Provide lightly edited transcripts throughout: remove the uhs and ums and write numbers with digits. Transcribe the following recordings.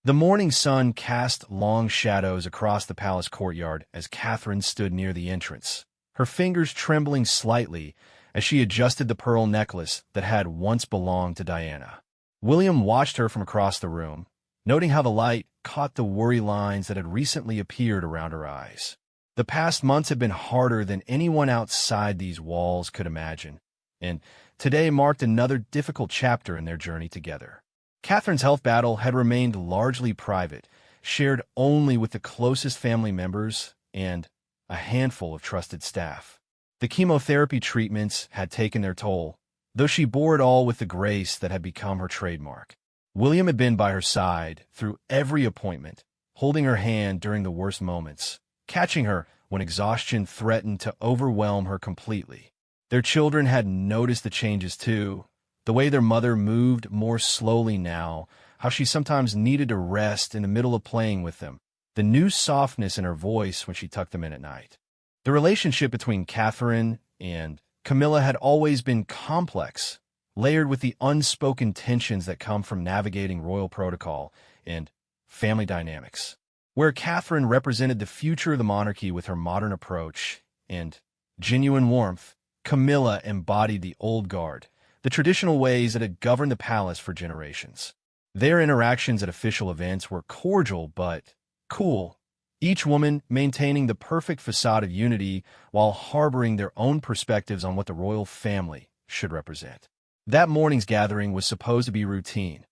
The morning sun cast long shadows across the palace courtyard as Catherine stood near the entrance, her fingers trembling slightly as she adjusted the pearl necklace that had once belonged to Diana. William watched her from across the room, noting how the light caught the worry lines that had recently appeared around her eyes. The past months had been harder than anyone outside these walls could imagine, and today marked another difficult chapter in their journey together. Catherine's health battle had remained largely private, shared only with the closest family members and a handful of trusted staff. The chemotherapy treatments had taken their toll, though she bore it all with the grace that had become her trademark. William had been by her side through every appointment, holding her hand during the worst moments, catching her when exhaustion threatened to overwhelm her completely. Their children had noticed the changes too, the way their mother moved more slowly now, how she sometimes needed to rest in the middle of playing with them, the new softness in her voice when she tucked them in at night. The relationship between Catherine and Camilla had always been complex, layered with the unspoken tensions that come from navigating royal protocol and family dynamics. Where Catherine represented the future of the monarchy with her modern approach and genuine warmth, Camilla embodied the old guard, the traditional ways that had governed the palace for generations. Their interactions at official events were cordial but cool, each woman maintaining the perfect facade of unity while harboring their own perspectives on what the royal family should represent. That morning's gathering was supposed to be routine,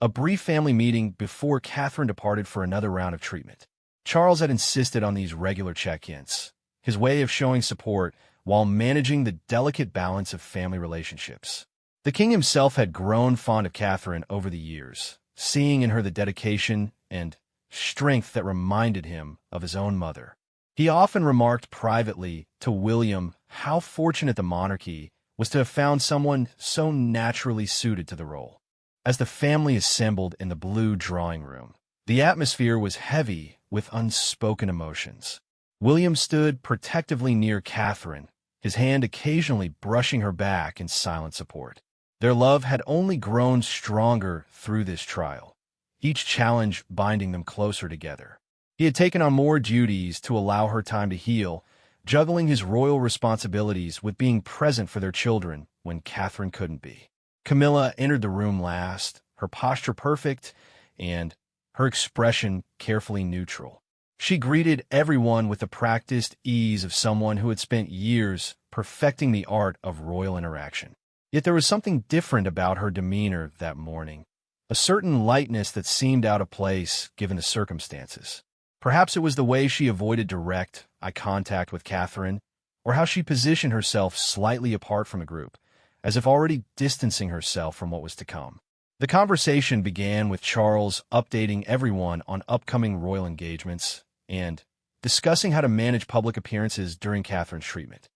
a brief family meeting before Catherine departed for another round of treatment. Charles had insisted on these regular check-ins, his way of showing support while managing the delicate balance of family relationships. The king himself had grown fond of Catherine over the years, seeing in her the dedication and strength that reminded him of his own mother. He often remarked privately to William how fortunate the monarchy was to have found someone so naturally suited to the role. As the family assembled in the blue drawing room, the atmosphere was heavy with unspoken emotions. William stood protectively near Catherine, his hand occasionally brushing her back in silent support. Their love had only grown stronger through this trial, each challenge binding them closer together. He had taken on more duties to allow her time to heal, juggling his royal responsibilities with being present for their children when Catherine couldn't be. Camilla entered the room last, her posture perfect and her expression carefully neutral. She greeted everyone with the practiced ease of someone who had spent years perfecting the art of royal interaction. Yet there was something different about her demeanor that morning, a certain lightness that seemed out of place given the circumstances. Perhaps it was the way she avoided direct eye contact with Catherine, or how she positioned herself slightly apart from the group, as if already distancing herself from what was to come. The conversation began with Charles updating everyone on upcoming royal engagements and discussing how to manage public appearances during Catherine's treatment.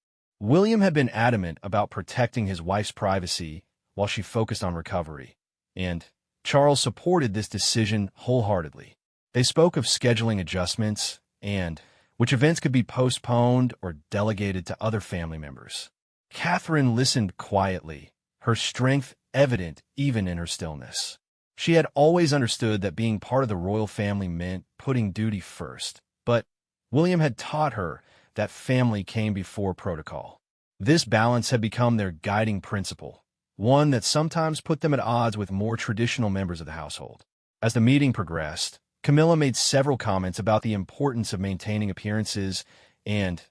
William had been adamant about protecting his wife's privacy while she focused on recovery, and Charles supported this decision wholeheartedly. They spoke of scheduling adjustments and which events could be postponed or delegated to other family members. Catherine listened quietly, her strength evident even in her stillness. She had always understood that being part of the royal family meant putting duty first, but William had taught her that family came before protocol. This balance had become their guiding principle, one that sometimes put them at odds with more traditional members of the household. As the meeting progressed, Camilla made several comments about the importance of maintaining appearances and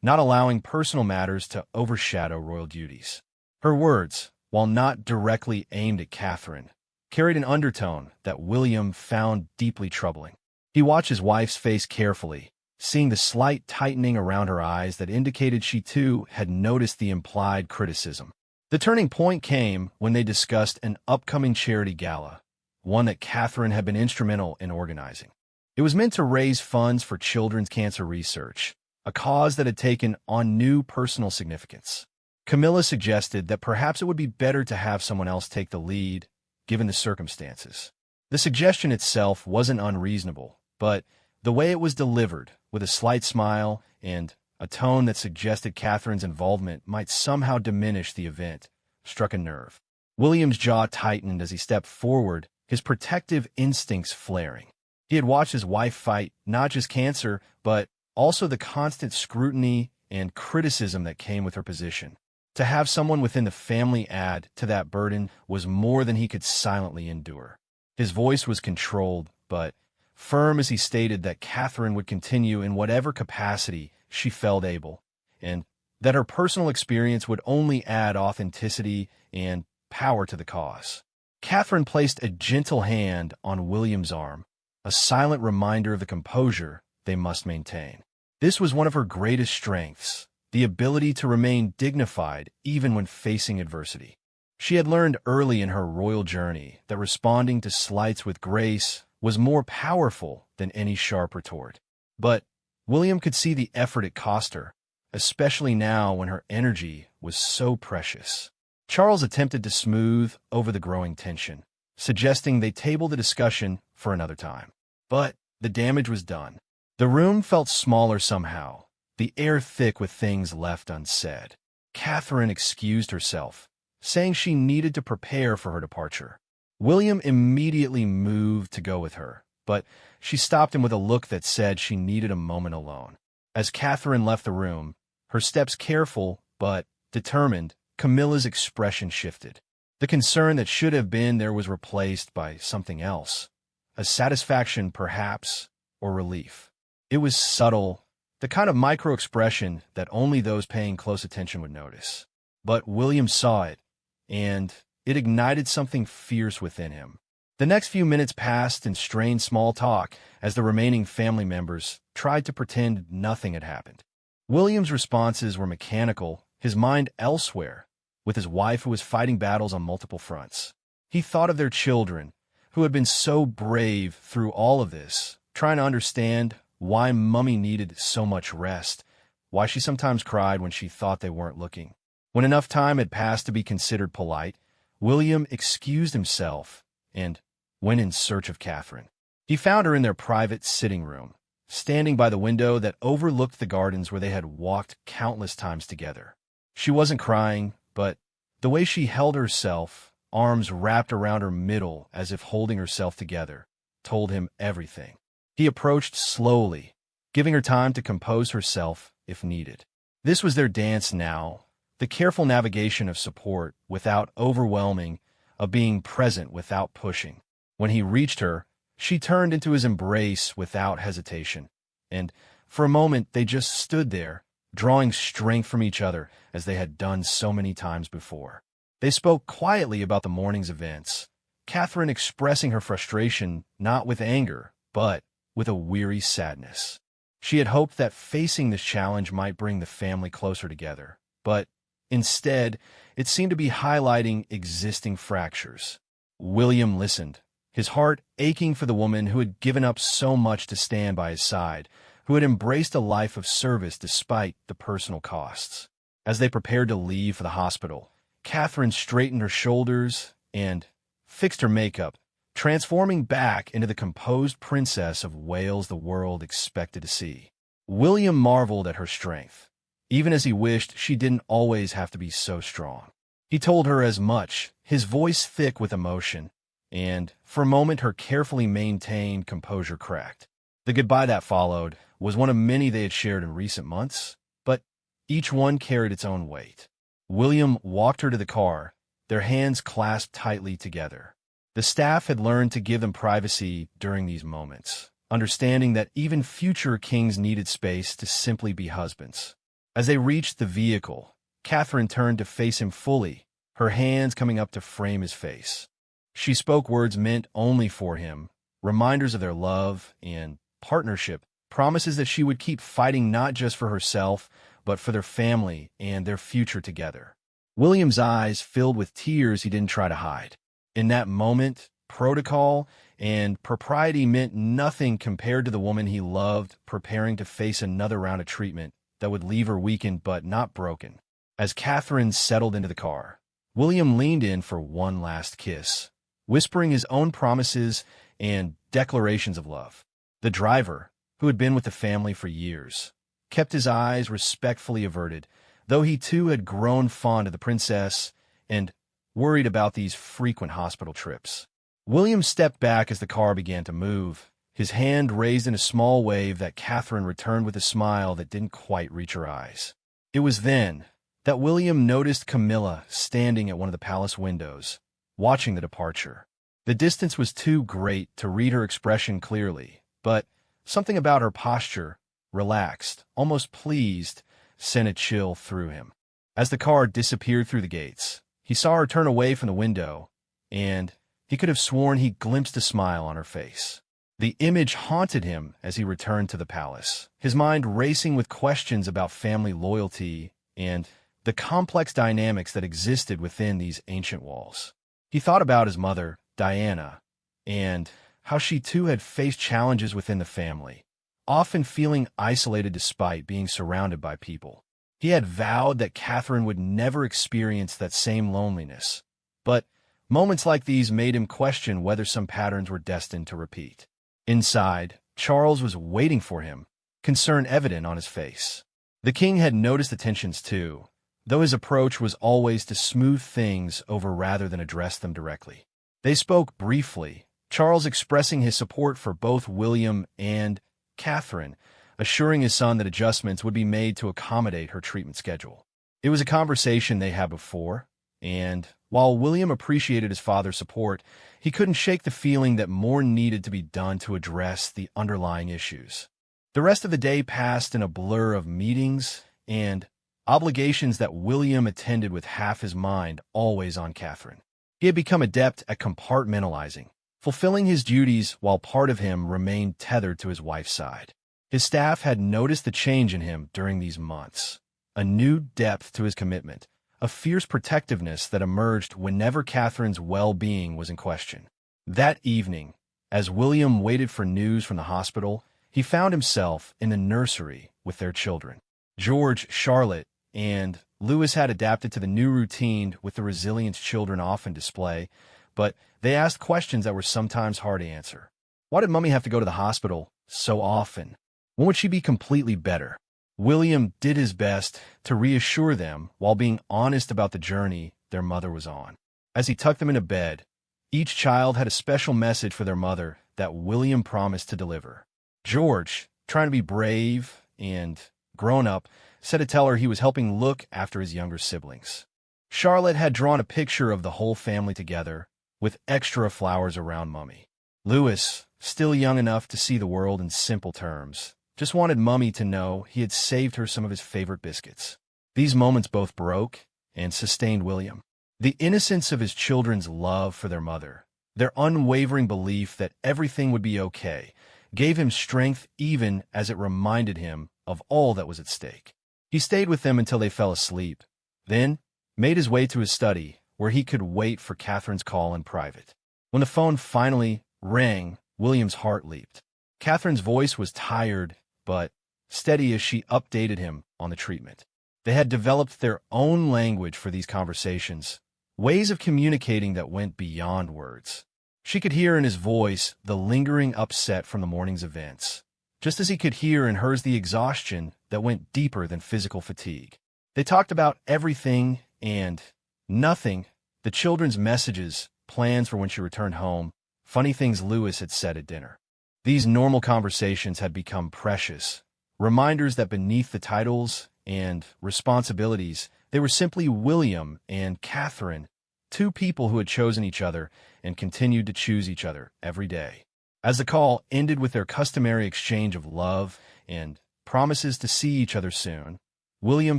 not allowing personal matters to overshadow royal duties. Her words, while not directly aimed at Catherine, carried an undertone that William found deeply troubling. He watched his wife's face carefully, seeing the slight tightening around her eyes that indicated she too had noticed the implied criticism. The turning point came when they discussed an upcoming charity gala, one that Catherine had been instrumental in organizing. It was meant to raise funds for children's cancer research, a cause that had taken on new personal significance. Camilla suggested that perhaps it would be better to have someone else take the lead, given the circumstances. The suggestion itself wasn't unreasonable, but the way it was delivered, with a slight smile and a tone that suggested Catherine's involvement might somehow diminish the event, struck a nerve. William's jaw tightened as he stepped forward, his protective instincts flaring. He had watched his wife fight not just cancer, but also the constant scrutiny and criticism that came with her position. To have someone within the family add to that burden was more than he could silently endure. His voice was controlled, but firm as he stated that Catherine would continue in whatever capacity she felt able, and that her personal experience would only add authenticity and power to the cause. Catherine placed a gentle hand on William's arm, a silent reminder of the composure they must maintain. This was one of her greatest strengths, the ability to remain dignified even when facing adversity. She had learned early in her royal journey that responding to slights with grace was more powerful than any sharp retort. But William could see the effort it cost her, especially now when her energy was so precious. Charles attempted to smooth over the growing tension, suggesting they table the discussion for another time. But the damage was done. The room felt smaller somehow, the air thick with things left unsaid. Catherine excused herself, saying she needed to prepare for her departure. William immediately moved to go with her, but she stopped him with a look that said she needed a moment alone. As Catherine left the room, her steps careful but determined, Camilla's expression shifted. The concern that should have been there was replaced by something else, a satisfaction perhaps, or relief. It was subtle, the kind of micro-expression that only those paying close attention would notice. But William saw it, and it ignited something fierce within him. The next few minutes passed in strained small talk as the remaining family members tried to pretend nothing had happened. William's responses were mechanical, his mind elsewhere, with his wife who was fighting battles on multiple fronts. He thought of their children, who had been so brave through all of this, trying to understand why Mummy needed so much rest, why she sometimes cried when she thought they weren't looking. When enough time had passed to be considered polite, William excused himself and went in search of Catherine. He found her in their private sitting room, standing by the window that overlooked the gardens where they had walked countless times together. She wasn't crying, but the way she held herself, arms wrapped around her middle as if holding herself together, told him everything. He approached slowly, giving her time to compose herself if needed. This was their dance now, the careful navigation of support without overwhelming, of being present without pushing. When he reached her, she turned into his embrace without hesitation, and for a moment they just stood there, drawing strength from each other as they had done so many times before. They spoke quietly about the morning's events, Catherine expressing her frustration not with anger, but with a weary sadness. She had hoped that facing this challenge might bring the family closer together, but instead, it seemed to be highlighting existing fractures. William listened, his heart aching for the woman who had given up so much to stand by his side, who had embraced a life of service despite the personal costs. As they prepared to leave for the hospital, Catherine straightened her shoulders and fixed her makeup, transforming back into the composed princess of Wales the world expected to see. William marveled at her strength, even as he wished she didn't always have to be so strong. He told her as much, his voice thick with emotion, and for a moment her carefully maintained composure cracked. The goodbye that followed was one of many they had shared in recent months, but each one carried its own weight. William walked her to the car, their hands clasped tightly together. The staff had learned to give them privacy during these moments, understanding that even future kings needed space to simply be husbands. As they reached the vehicle, Catherine turned to face him fully, her hands coming up to frame his face. She spoke words meant only for him, reminders of their love and partnership, promises that she would keep fighting not just for herself, but for their family and their future together. William's eyes filled with tears he didn't try to hide. In that moment, protocol and propriety meant nothing compared to the woman he loved preparing to face another round of treatment that would leave her weakened but not broken. As Catherine settled into the car, William leaned in for one last kiss, whispering his own promises and declarations of love. The driver, who had been with the family for years, kept his eyes respectfully averted, though he too had grown fond of the princess and worried about these frequent hospital trips. William stepped back as the car began to move, his hand raised in a small wave that Catherine returned with a smile that didn't quite reach her eyes. It was then that William noticed Camilla standing at one of the palace windows, watching the departure. The distance was too great to read her expression clearly, but something about her posture, relaxed, almost pleased, sent a chill through him. As the car disappeared through the gates, he saw her turn away from the window, and he could have sworn he glimpsed a smile on her face. The image haunted him as he returned to the palace, his mind racing with questions about family loyalty and the complex dynamics that existed within these ancient walls. He thought about his mother, Diana, and how she too had faced challenges within the family, often feeling isolated despite being surrounded by people. He had vowed that Catherine would never experience that same loneliness, but moments like these made him question whether some patterns were destined to repeat. Inside, Charles was waiting for him, concern evident on his face. The king had noticed the tensions too, though his approach was always to smooth things over rather than address them directly. They spoke briefly, Charles expressing his support for both William and Catherine, assuring his son that adjustments would be made to accommodate her treatment schedule. It was a conversation they had before, and while William appreciated his father's support, he couldn't shake the feeling that more needed to be done to address the underlying issues. The rest of the day passed in a blur of meetings and obligations that William attended with half his mind always on Catherine. He had become adept at compartmentalizing, fulfilling his duties while part of him remained tethered to his wife's side. His staff had noticed the change in him during these months, a new depth to his commitment, a fierce protectiveness that emerged whenever Catherine's well-being was in question. That evening, as William waited for news from the hospital, he found himself in the nursery with their children. George, Charlotte, and Louis had adapted to the new routine with the resilience children often display, but they asked questions that were sometimes hard to answer. Why did Mummy have to go to the hospital so often? When would she be completely better? William did his best to reassure them while being honest about the journey their mother was on. As he tucked them into bed, each child had a special message for their mother that William promised to deliver. George, trying to be brave and grown up, said to tell her he was helping look after his younger siblings. Charlotte had drawn a picture of the whole family together, with extra flowers around Mummy. Louis, still young enough to see the world in simple terms, just wanted Mummy to know he had saved her some of his favorite biscuits. These moments both broke and sustained William. The innocence of his children's love for their mother, their unwavering belief that everything would be okay, gave him strength even as it reminded him of all that was at stake. He stayed with them until they fell asleep, then made his way to his study, where he could wait for Catherine's call in private. When the phone finally rang, William's heart leaped. Catherine's voice was tired, but steady as she updated him on the treatment. They had developed their own language for these conversations, ways of communicating that went beyond words. She could hear in his voice the lingering upset from the morning's events, just as he could hear in hers the exhaustion that went deeper than physical fatigue. They talked about everything and nothing, the children's messages, plans for when she returned home, funny things Louis had said at dinner. These normal conversations had become precious, reminders that beneath the titles and responsibilities, they were simply William and Catherine, two people who had chosen each other and continued to choose each other every day. As the call ended with their customary exchange of love and promises to see each other soon, William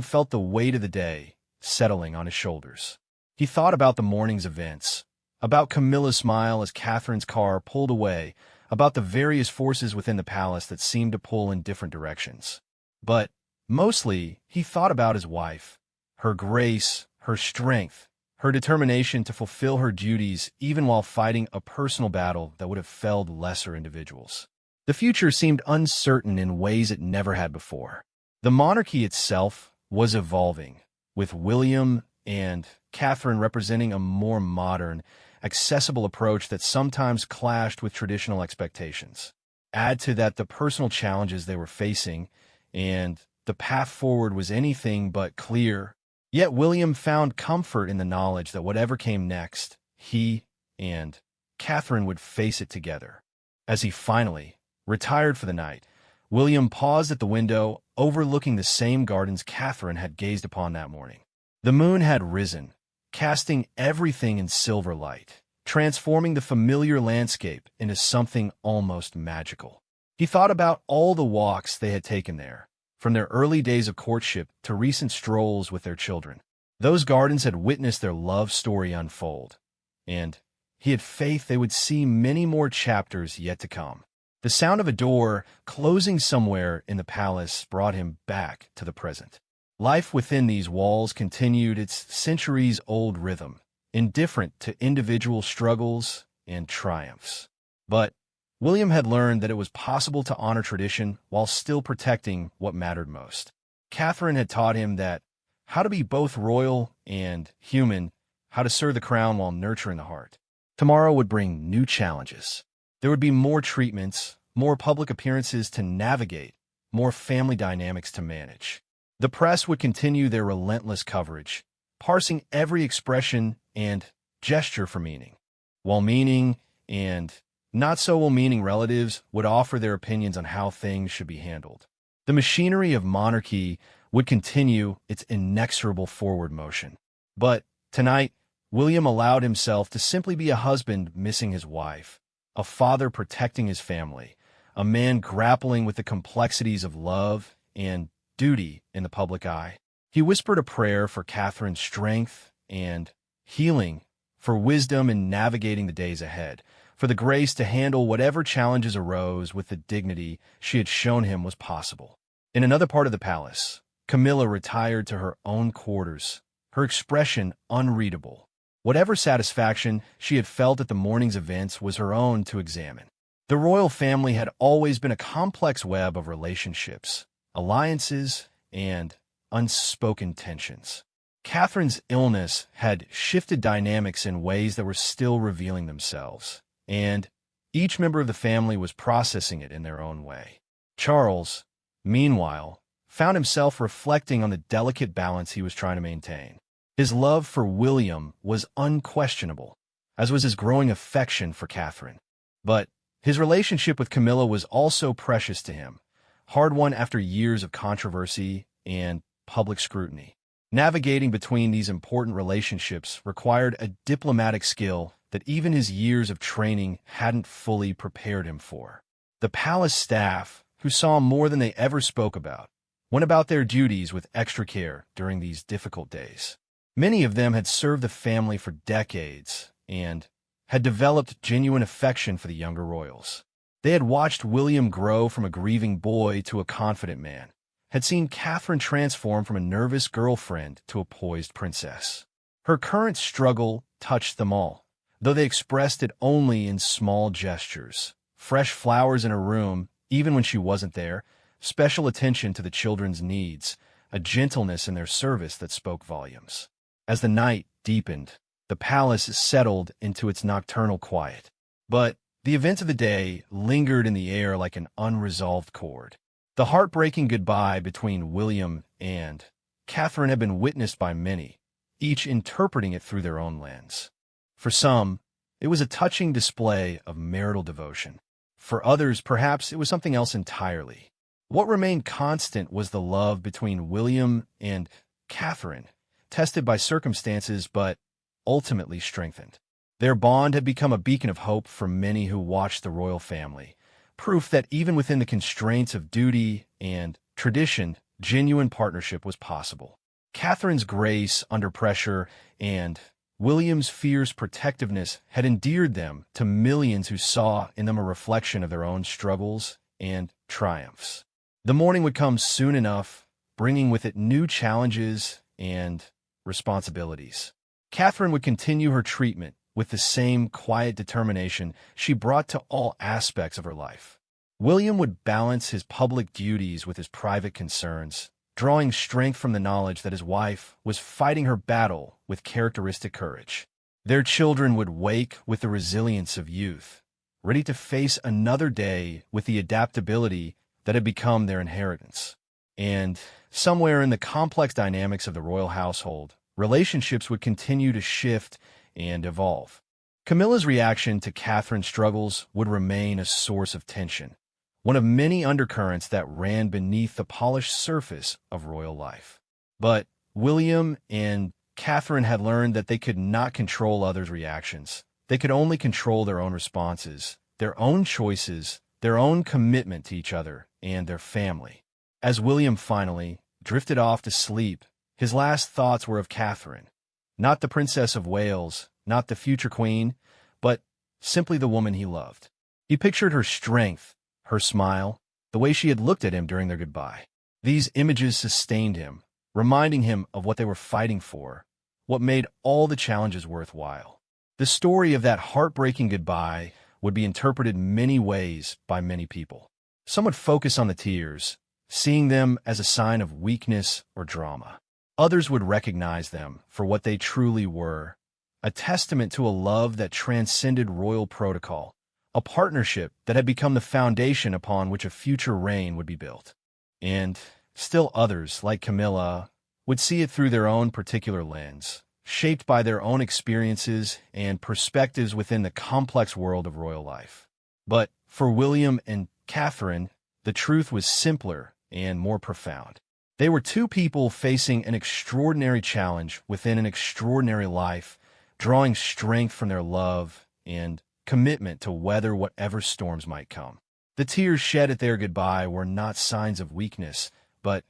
felt the weight of the day settling on his shoulders. He thought about the morning's events, about Camilla's smile as Catherine's car pulled away, about the various forces within the palace that seemed to pull in different directions. But mostly, he thought about his wife, her grace, her strength, her determination to fulfill her duties even while fighting a personal battle that would have felled lesser individuals. The future seemed uncertain in ways it never had before. The monarchy itself was evolving, with William and Catherine representing a more modern, accessible approach that sometimes clashed with traditional expectations. Add to that the personal challenges they were facing, and the path forward was anything but clear. Yet William found comfort in the knowledge that whatever came next, he and Catherine would face it together. As he finally retired for the night, William paused at the window, overlooking the same gardens Catherine had gazed upon that morning. The moon had risen, casting everything in silver light, transforming the familiar landscape into something almost magical. He thought about all the walks they had taken there, from their early days of courtship to recent strolls with their children. Those gardens had witnessed their love story unfold, and he had faith they would see many more chapters yet to come. The sound of a door closing somewhere in the palace brought him back to the present. Life within these walls continued its centuries-old rhythm, indifferent to individual struggles and triumphs. But William had learned that it was possible to honor tradition while still protecting what mattered most. Catherine had taught him that how to be both royal and human, how to serve the crown while nurturing the heart. Tomorrow would bring new challenges. There would be more treatments, more public appearances to navigate, more family dynamics to manage. The press would continue their relentless coverage, parsing every expression and gesture for meaning, while meaning and not-so-well-meaning relatives would offer their opinions on how things should be handled. The machinery of monarchy would continue its inexorable forward motion. But tonight, William allowed himself to simply be a husband missing his wife, a father protecting his family, a man grappling with the complexities of love and duty in the public eye. He whispered a prayer for Catherine's strength and healing, for wisdom in navigating the days ahead, for the grace to handle whatever challenges arose with the dignity she had shown him was possible. In another part of the palace, Camilla retired to her own quarters, her expression unreadable. Whatever satisfaction she had felt at the morning's events was her own to examine. The royal family had always been a complex web of relationships, alliances, and unspoken tensions. Catherine's illness had shifted dynamics in ways that were still revealing themselves, and each member of the family was processing it in their own way. Charles, meanwhile, found himself reflecting on the delicate balance he was trying to maintain. His love for William was unquestionable, as was his growing affection for Catherine. But his relationship with Camilla was also precious to him, hard-won after years of controversy and public scrutiny. Navigating between these important relationships required a diplomatic skill that even his years of training hadn't fully prepared him for. The palace staff, who saw more than they ever spoke about, went about their duties with extra care during these difficult days. Many of them had served the family for decades and had developed genuine affection for the younger royals. They had watched William grow from a grieving boy to a confident man, had seen Catherine transform from a nervous girlfriend to a poised princess. Her current struggle touched them all, though they expressed it only in small gestures. Fresh flowers in her room, even when she wasn't there, special attention to the children's needs, a gentleness in their service that spoke volumes. As the night deepened, the palace settled into its nocturnal quiet. But the events of the day lingered in the air like an unresolved chord. The heartbreaking goodbye between William and Catherine had been witnessed by many, each interpreting it through their own lens. For some, it was a touching display of marital devotion. For others, perhaps it was something else entirely. What remained constant was the love between William and Catherine, tested by circumstances but ultimately strengthened. Their bond had become a beacon of hope for many who watched the royal family, proof that even within the constraints of duty and tradition, genuine partnership was possible. Catherine's grace under pressure and William's fierce protectiveness had endeared them to millions who saw in them a reflection of their own struggles and triumphs. The morning would come soon enough, bringing with it new challenges and responsibilities. Catherine would continue her treatment with the same quiet determination she brought to all aspects of her life. William would balance his public duties with his private concerns, drawing strength from the knowledge that his wife was fighting her battle with characteristic courage. Their children would wake with the resilience of youth, ready to face another day with the adaptability that had become their inheritance. And somewhere in the complex dynamics of the royal household, relationships would continue to shift and evolve. Camilla's reaction to Catherine's struggles would remain a source of tension, one of many undercurrents that ran beneath the polished surface of royal life. But William and Catherine had learned that they could not control others' reactions. They could only control their own responses, their own choices, their own commitment to each other and their family. As William finally drifted off to sleep, his last thoughts were of Catherine, not the Princess of Wales, not the future queen, but simply the woman he loved. He pictured her strength, her smile, the way she had looked at him during their goodbye. These images sustained him, reminding him of what they were fighting for, what made all the challenges worthwhile. The story of that heartbreaking goodbye would be interpreted many ways by many people. Some would focus on the tears, seeing them as a sign of weakness or drama. Others would recognize them for what they truly were, a testament to a love that transcended royal protocol, a partnership that had become the foundation upon which a future reign would be built. And still others, like Camilla, would see it through their own particular lens, shaped by their own experiences and perspectives within the complex world of royal life. But for William and Catherine, the truth was simpler and more profound. They were two people facing an extraordinary challenge within an extraordinary life, drawing strength from their love and commitment to weather whatever storms might come. The tears shed at their goodbye were not signs of weakness, but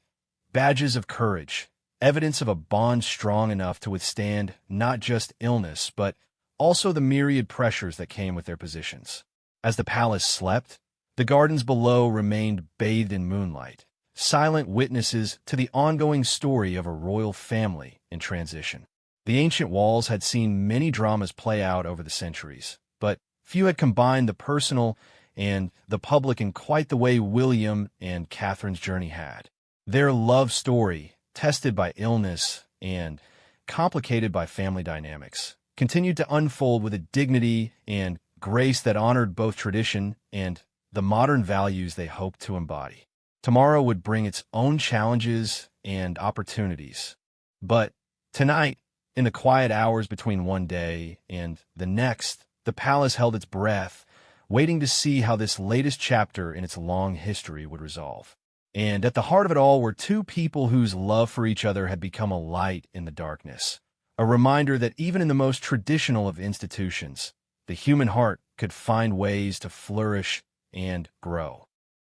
badges of courage, evidence of a bond strong enough to withstand not just illness, but also the myriad pressures that came with their positions. As the palace slept, the gardens below remained bathed in moonlight, silent witnesses to the ongoing story of a royal family in transition. The ancient walls had seen many dramas play out over the centuries, but few had combined the personal and the public in quite the way William and Catherine's journey had. Their love story, tested by illness and complicated by family dynamics, continued to unfold with a dignity and grace that honored both tradition and the modern values they hoped to embody. Tomorrow would bring its own challenges and opportunities. But tonight, in the quiet hours between one day and the next, the palace held its breath, waiting to see how this latest chapter in its long history would resolve. And at the heart of it all were two people whose love for each other had become a light in the darkness, a reminder that even in the most traditional of institutions, the human heart could find ways to flourish and grow.